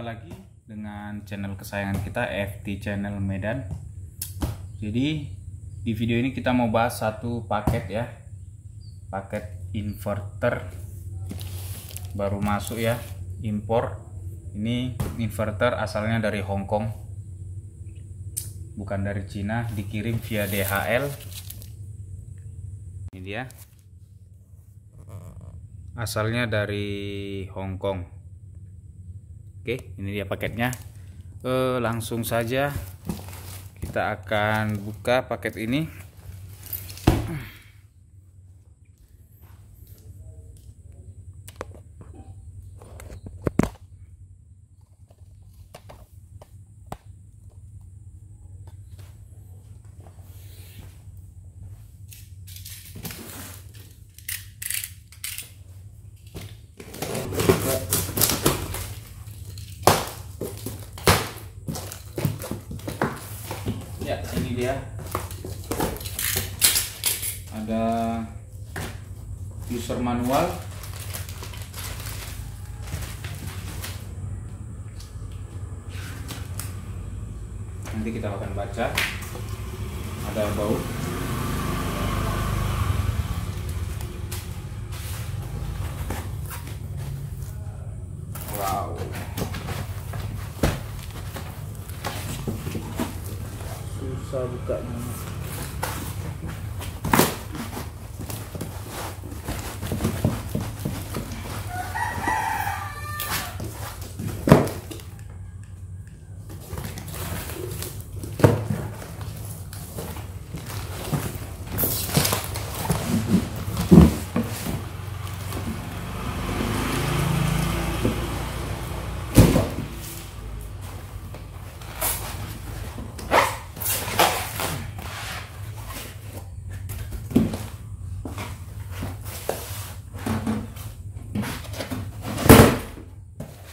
Jumpa lagi dengan channel kesayangan kita, FT Channel Medan. Jadi di video ini kita mau bahas satu paket ya, paket inverter baru masuk ya, impor. Ini inverter asalnya dari Hong Kong, bukan dari Cina, dikirim via DHL. Ini dia, asalnya dari Hong Kong. Oke, ini dia paketnya. Langsung saja kita akan buka paket ini. Ya, ini dia. Ada user manual. Nanti kita akan baca. Ada baut. Wow. Susah bukanya.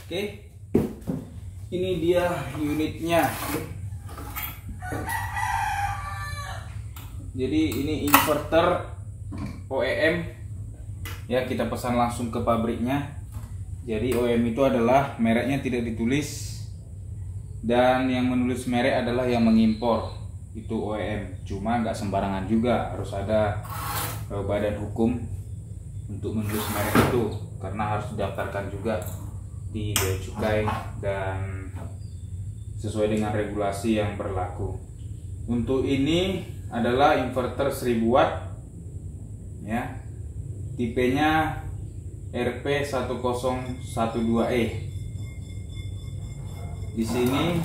Oke, ini dia unitnya. Jadi ini inverter OEM ya, kita pesan langsung ke pabriknya. Jadi OEM itu adalah mereknya tidak ditulis, dan yang menulis merek adalah yang mengimpor, itu OEM. Cuma nggak sembarangan juga, harus ada badan hukum untuk menulis merek itu, karena harus didaftarkan juga di Bea Cukai dan sesuai dengan regulasi yang berlaku. Untuk ini adalah inverter 1000 watt ya, tipenya RP1012E. Di sini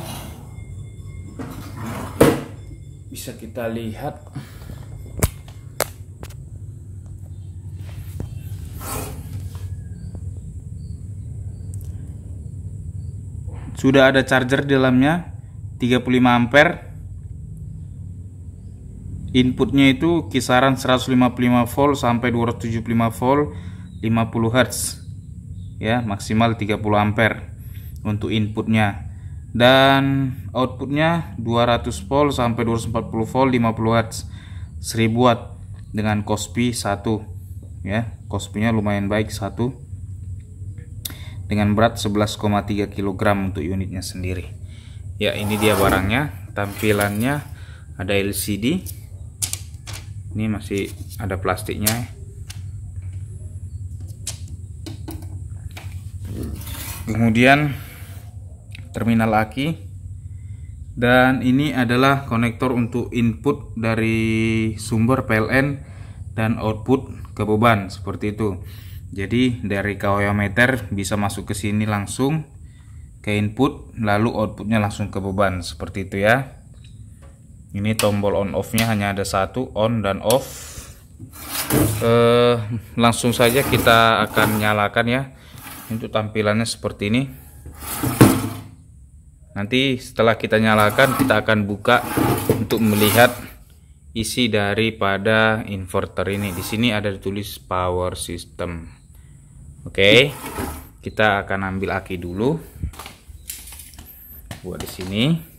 bisa kita lihat sudah ada charger di dalamnya 35 ampere. Inputnya itu kisaran 155 volt sampai 275 volt 50 Hz ya, maksimal 30 ampere untuk inputnya, dan outputnya 200 volt sampai 240 volt 50 Hz 1000 watt dengan Kospi 1 ya. Kospinya lumayan baik, 1 dengan berat 11,3 kg untuk unitnya sendiri. Ya, ini dia barangnya. Tampilannya ada LCD. Ini masih ada plastiknya. Kemudian terminal aki, dan ini adalah konektor untuk input dari sumber PLN dan output ke beban, seperti itu. Jadi dari kawaya meter bisa masuk ke sini langsung ke input, lalu outputnya langsung ke beban, seperti itu ya. Ini tombol on off nya hanya ada satu, on dan off. Langsung saja kita akan nyalakan ya. Untuk tampilannya seperti ini. Nanti setelah kita nyalakan, kita akan buka untuk melihat isi daripada inverter ini. Di sini ada ditulis power system. Oke, kita akan ambil aki dulu. Buat di sini.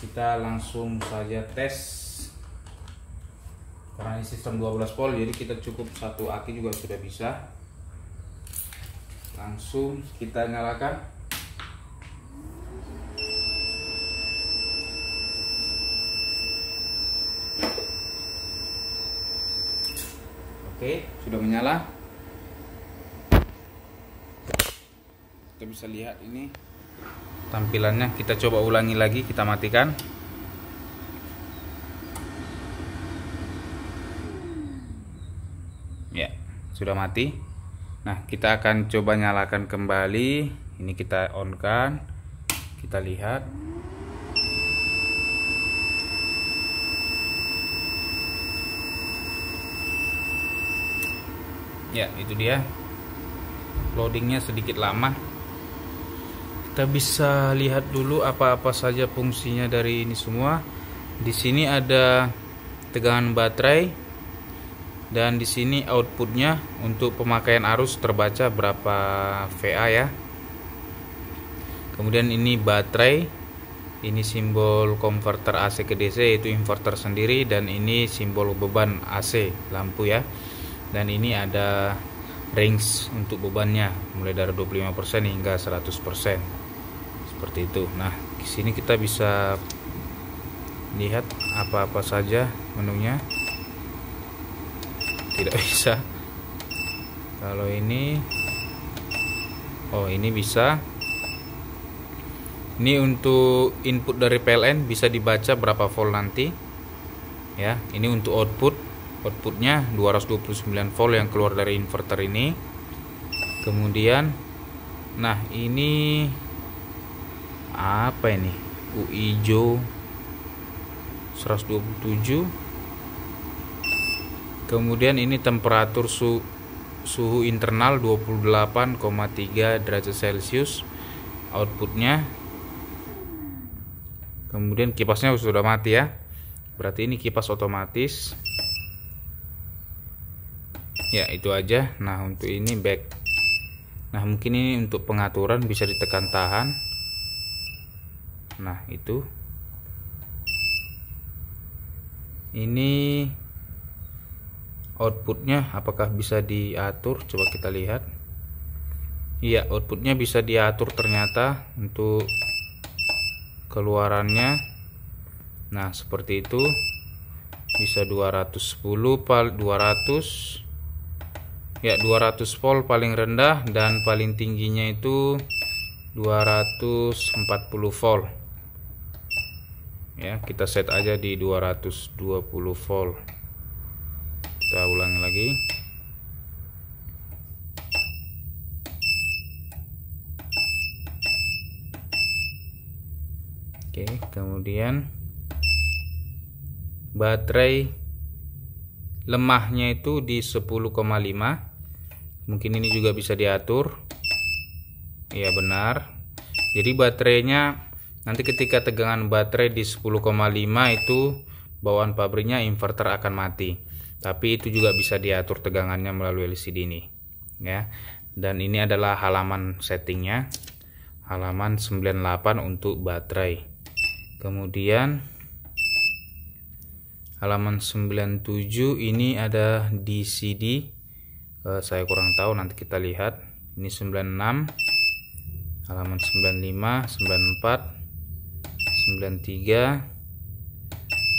Kita langsung saja tes masih sistem 12 volt, jadi kita cukup satu aki juga sudah bisa. Langsung kita nyalakan. Oke, sudah menyala. Kita bisa lihat ini tampilannya. Kita coba ulangi lagi, kita matikan. Ya, sudah mati. Nah, kita akan coba nyalakan kembali. Ini kita on kan. Kita lihat. Ya, itu dia. Loadingnya sedikit lama. Kita bisa lihat dulu apa-apa saja fungsinya dari ini semua. Di sini ada tegangan baterai, dan di sini outputnya untuk pemakaian arus terbaca berapa VA ya. Kemudian ini baterai, ini simbol konverter AC ke DC yaitu inverter sendiri, dan ini simbol beban AC lampu ya. Dan ini ada range untuk bebannya mulai dari 25% hingga 100%. Seperti itu. Nah, di sini kita bisa lihat apa-apa saja menunya. Tidak bisa. Kalau ini, oh ini bisa. Ini untuk input dari PLN bisa dibaca berapa volt nanti. Ya, ini untuk outputnya 229 volt yang keluar dari inverter ini. Kemudian, nah ini apa ini? hijau 127. Kemudian ini temperatur suhu internal 28,3 derajat Celcius outputnya. Kemudian kipasnya sudah mati ya, berarti ini kipas otomatis. Ya, itu aja. Nah, untuk ini back. Nah, mungkin ini untuk pengaturan bisa ditekan tahan. Nah, itu. Ini outputnya apakah bisa diatur? Coba kita lihat. Iya, outputnya bisa diatur ternyata untuk keluarannya. Nah, seperti itu. Bisa 210 200. Ya, 200 volt paling rendah, dan paling tingginya itu 240 volt. Ya, kita set aja di 220 volt. Kita ulangi lagi. Oke, kemudian baterai lemahnya itu di 10,5. Mungkin ini juga bisa diatur. Iya, benar. Jadi baterainya nanti ketika tegangan baterai di 10,5 itu bawaan pabriknya inverter akan mati. Tapi itu juga bisa diatur tegangannya melalui LCD ini ya. Dan ini adalah halaman settingnya. Halaman 98 untuk baterai. Kemudian halaman 97 ini ada DCD. Saya kurang tahu, nanti kita lihat. Ini 96, halaman 95, 94, 93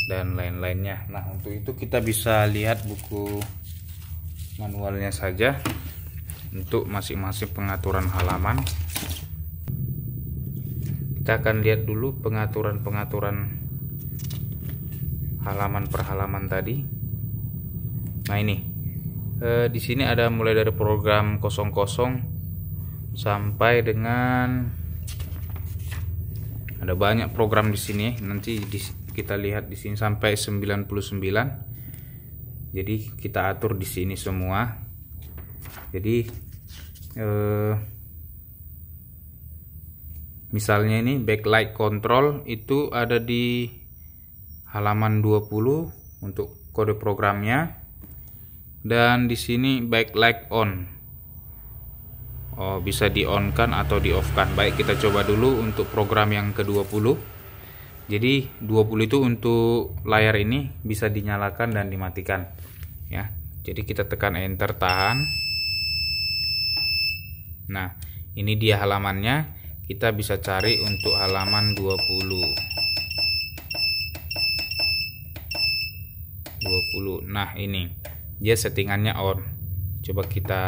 dan lain-lainnya. Nah, untuk itu kita bisa lihat buku manualnya saja untuk masing-masing pengaturan halaman. Kita akan lihat dulu pengaturan halaman per halaman tadi. Nah, ini di sini ada mulai dari program 00 sampai dengan ada banyak program di sini. Nanti kita lihat di sini sampai 99. Jadi kita atur di sini semua. Jadi misalnya ini backlight control itu ada di halaman 20 untuk kode programnya. Dan di sini backlight on. Oh, bisa di on kan atau di off kan. Baik, kita coba dulu untuk program yang ke-20. Jadi 20 itu untuk layar ini bisa dinyalakan dan dimatikan. ya. Jadi kita tekan enter, tahan. Nah, ini dia halamannya. Kita bisa cari untuk halaman 20. Nah, ini dia settingannya on. Coba kita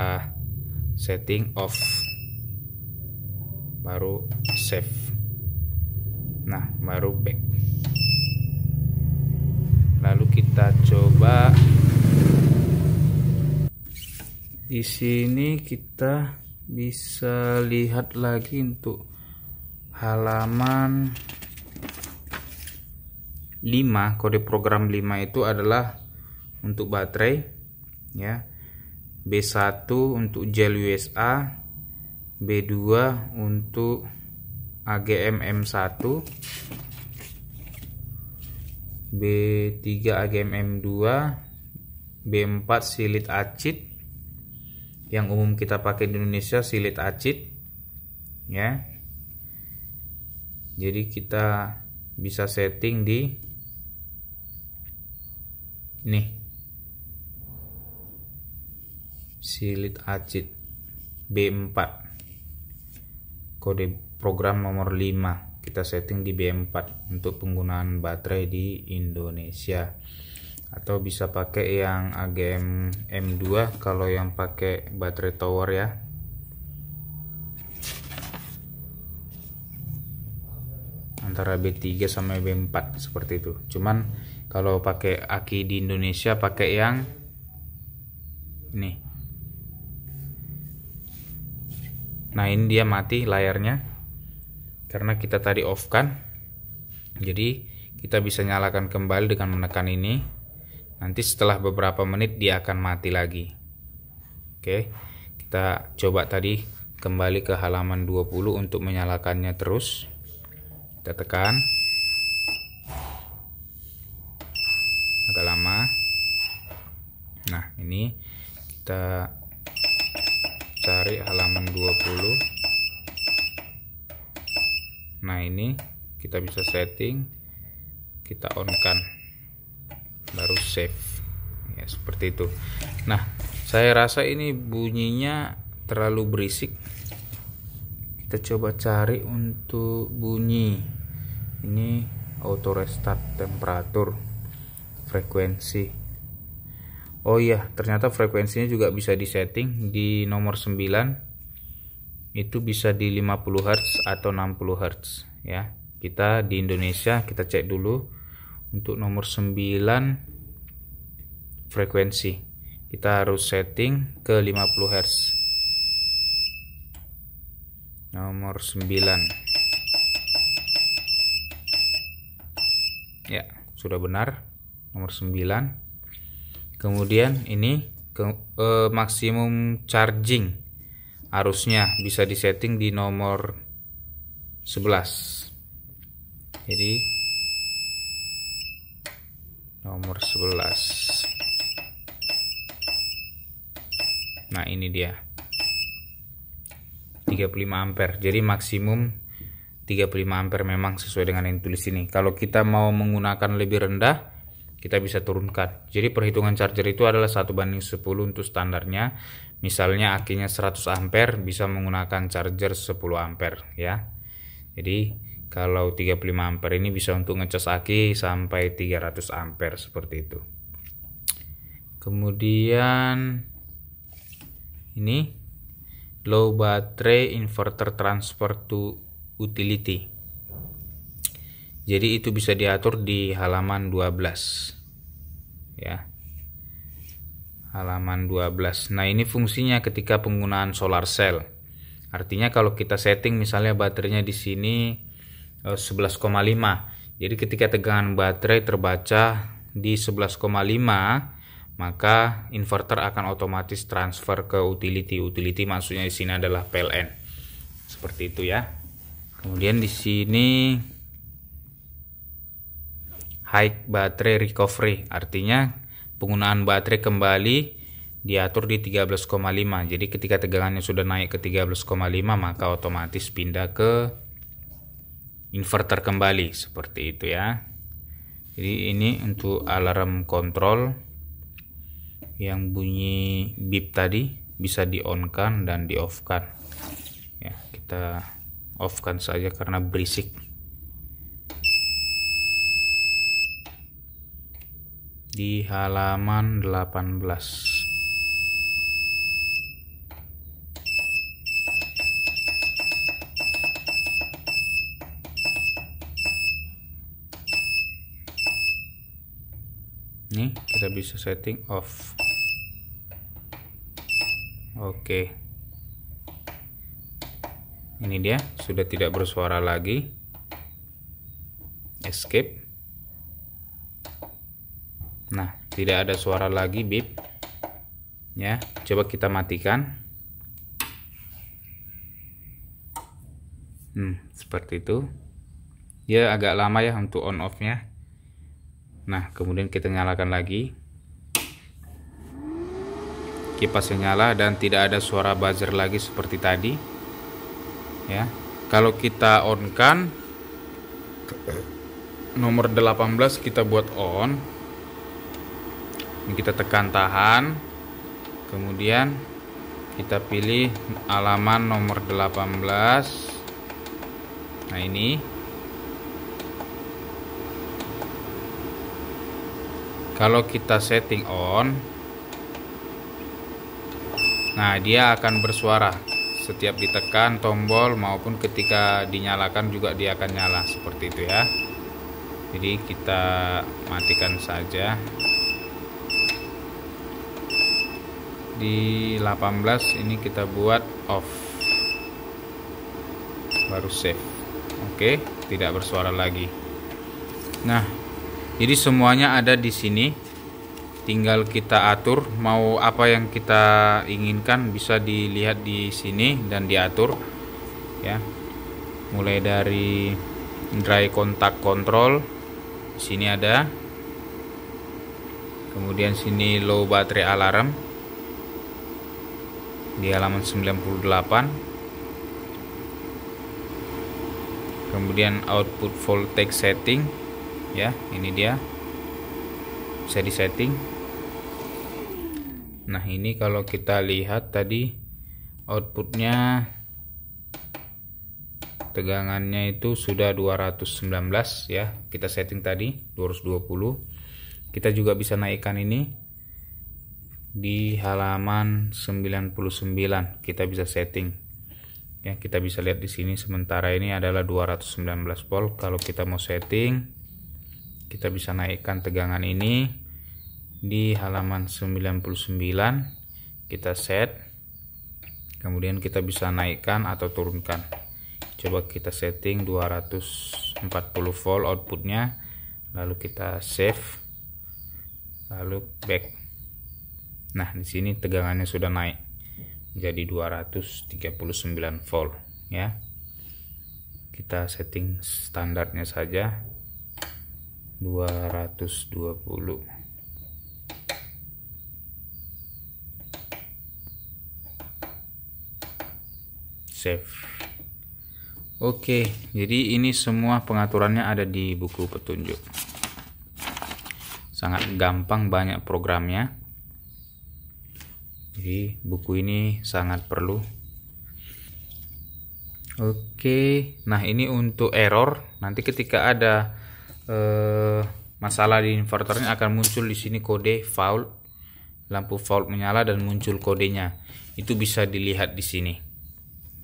setting off, baru save. Nah, baru back. Lalu kita coba di sini, kita bisa lihat lagi untuk halaman 5. Kode program 5 itu adalah untuk baterai, ya. B1 untuk gel USA, B2 untuk AGM M1, B3 AGM M2, B4 silit acid. Yang umum kita pakai di Indonesia silit acid, ya. Jadi kita bisa setting di nih, silit acid B4, kode program nomor 5. Kita setting di B4 untuk penggunaan baterai di Indonesia. Atau bisa pakai yang AGM M2 kalau yang pakai baterai tower, ya. Antara B3 sama B4 seperti itu. Cuman kalau pakai aki di Indonesia pakai yang ini. Nah, ini dia mati layarnya karena kita tadi off kan. Jadi kita bisa nyalakan kembali dengan menekan ini. Nanti setelah beberapa menit dia akan mati lagi. Oke, kita coba tadi kembali ke halaman 20 untuk menyalakannya terus. Kita tekan. Agak lama. Nah, ini kita cari halaman 20. Nah, ini kita bisa setting, kita on kan, baru save, ya, seperti itu. Nah, saya rasa ini bunyinya terlalu berisik. Kita coba cari untuk bunyi. Ini auto restart, temperatur, frekuensi. Oh iya, ternyata frekuensinya juga bisa disetting di nomor 9. Itu bisa di 50 Hz atau 60 Hz, ya. Kita di Indonesia kita cek dulu untuk nomor 9 frekuensi. Kita harus setting ke 50 Hz. Nomor 9. Ya, sudah benar. Nomor 9. Kemudian ini maksimum charging arusnya bisa disetting di nomor 11. Jadi nomor 11. Nah, ini dia 35 ampere. Jadi maksimum 35 ampere memang sesuai dengan yang tulis ini. Kalau kita mau menggunakan lebih rendah, kita bisa turunkan. Jadi perhitungan charger itu adalah 1:10 untuk standarnya. Misalnya akinya 100 ampere bisa menggunakan charger 10 ampere, ya. Jadi kalau 35 ampere ini bisa untuk ngecas aki sampai 300 ampere seperti itu. Kemudian ini low battery inverter transfer to utility. Jadi itu bisa diatur di halaman 12. Ya. Halaman 12. Nah, ini fungsinya ketika penggunaan solar cell. Artinya kalau kita setting misalnya baterainya di sini 11,5. Jadi ketika tegangan baterai terbaca di 11,5, maka inverter akan otomatis transfer ke utility. Utility maksudnya di sini adalah PLN. Seperti itu, ya. Kemudian di sini high battery recovery, artinya penggunaan baterai kembali diatur di 13,5. Jadi ketika tegangannya sudah naik ke 13,5, maka otomatis pindah ke inverter kembali, seperti itu, ya. Jadi ini untuk alarm kontrol. yang bunyi beep tadi bisa di on kan dan di off kan ya. Kita off kan saja karena berisik. Di halaman 18. Nih kita bisa setting off. Oke, ini dia sudah tidak bersuara lagi. Escape. Nah, tidak ada suara lagi beep ya. Coba kita matikan. Seperti itu ya, agak lama ya untuk on off nya. Nah, kemudian kita nyalakan lagi, kipasnya nyala dan tidak ada suara buzzer lagi seperti tadi ya. Kalau kita on kan nomor 18 kita buat on, ini kita tekan tahan, kemudian kita pilih halaman nomor 18. Nah, ini kalau kita setting on, nah dia akan bersuara setiap ditekan tombol maupun ketika dinyalakan juga dia akan nyala seperti itu ya. Jadi kita matikan saja. Di 18 ini kita buat off, baru save. Oke, tidak bersuara lagi. Nah, jadi semuanya ada di sini. Tinggal kita atur mau apa yang kita inginkan, bisa dilihat di sini dan diatur ya. Mulai dari dry contact control, di sini ada. Kemudian sini low battery alarm di halaman 98. Kemudian output voltage setting ya, ini dia bisa disetting. Nah, ini kalau kita lihat tadi outputnya tegangannya itu sudah 219 ya, kita setting tadi 220. Kita juga bisa naikkan ini di halaman 99, kita bisa setting ya. Kita bisa lihat di sini sementara ini adalah 219 volt. Kalau kita mau setting, kita bisa naikkan tegangan ini di halaman 99, kita set, kemudian kita bisa naikkan atau turunkan. Coba kita setting 240 volt outputnya, lalu kita save, lalu back. Nah, di sini tegangannya sudah naik jadi 239 volt ya. Kita setting standarnya saja 220. Save. Oke, jadi ini semua pengaturannya ada di buku petunjuk. Sangat gampang, banyak programnya. Jadi buku ini sangat perlu. Oke, nah ini untuk error. Nanti ketika ada masalah di inverternya akan muncul di sini kode fault, lampu fault menyala dan muncul kodenya. Itu bisa dilihat di sini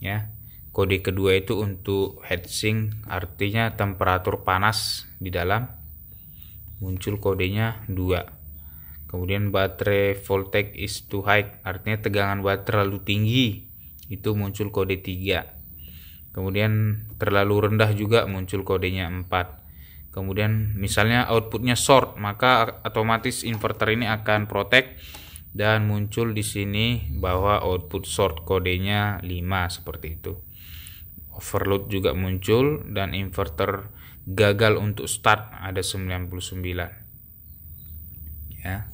ya. Kode kedua itu untuk heatsink, artinya temperatur panas di dalam, muncul kodenya 2. Kemudian baterai voltage is too high, artinya tegangan baterai terlalu tinggi, itu muncul kode 3. Kemudian terlalu rendah juga muncul kodenya 4. Kemudian misalnya outputnya short, maka otomatis inverter ini akan protect dan muncul di sini bahwa output short, kodenya 5 seperti itu. Overload juga muncul dan inverter gagal untuk start ada 99 ya.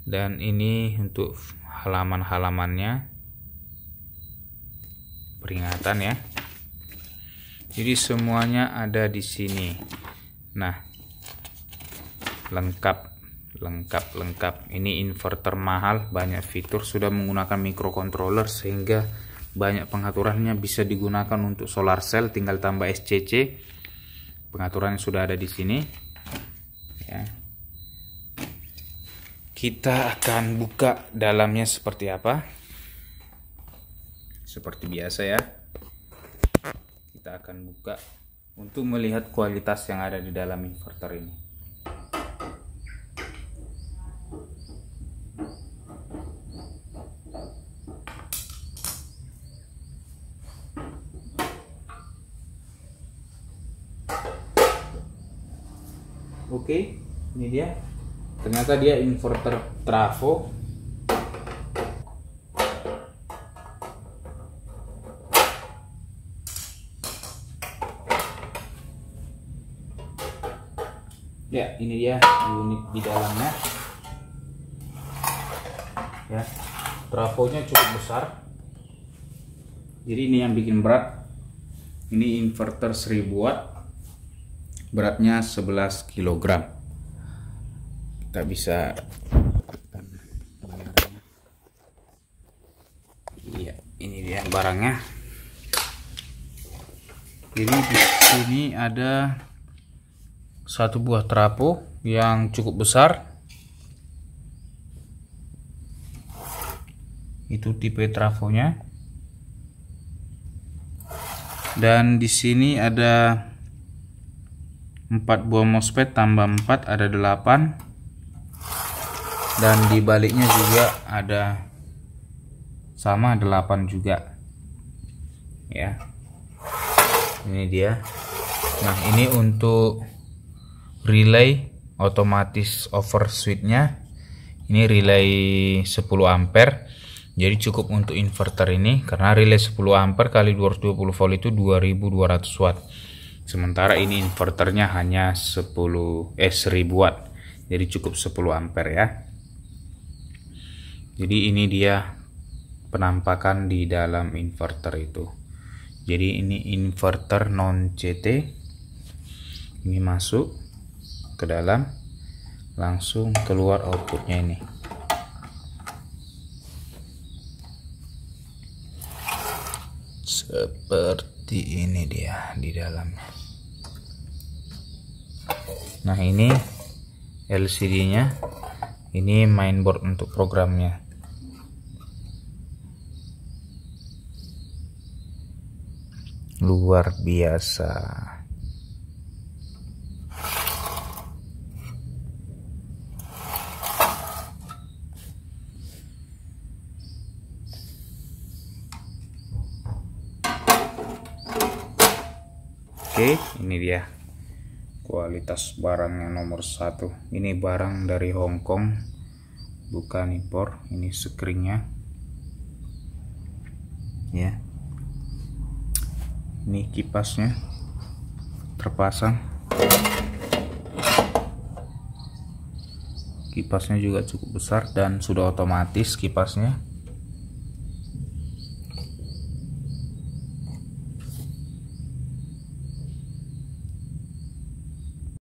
Dan ini untuk halaman-halamannya, peringatan ya. Jadi semuanya ada di sini. Nah, lengkap lengkap. Ini inverter mahal, banyak fitur, sudah menggunakan microcontroller sehingga banyak pengaturannya bisa digunakan untuk solar cell. Tinggal tambah SCC, pengaturannya sudah ada di sini ya. Kita akan buka dalamnya seperti apa. Seperti biasa ya, kita akan buka untuk melihat kualitas yang ada di dalam inverter ini. Oke, ini dia. Ternyata dia inverter trafo. Ya, ini dia unit di dalamnya. Ya, trafonya cukup besar. Jadi ini yang bikin berat. Ini inverter 1000 watt. Beratnya 11 kg. Kita bisa iya, ini dia barangnya. Jadi di sini ada satu buah trafo yang cukup besar. Itu tipe trafonya. Dan di sini ada 4 buah MOSFET tambah 4 ada 8. Dan di baliknya juga ada sama 8 juga. Ya. Ini dia. Nah, ini untuk relay otomatis overswitch-nya. Ini relay 10 ampere. Jadi cukup untuk inverter ini karena relay 10 ampere kali 220 volt itu 2200 watt. Sementara ini inverternya hanya 1000 watt. Jadi cukup 10 ampere ya. Jadi ini dia penampakan di dalam inverter itu. Jadi ini inverter non CT. Ini masuk ke dalam, langsung keluar outputnya ini. Seperti ini dia di dalamnya. Nah, ini LCD-nya. Ini mainboard untuk programnya. Luar biasa. Oke, ini dia kualitas barangnya nomor 1. Ini barang dari Hong Kong, bukan impor. Ini screennya ya. Ini kipasnya terpasang. Kipasnya juga cukup besar dan sudah otomatis kipasnya.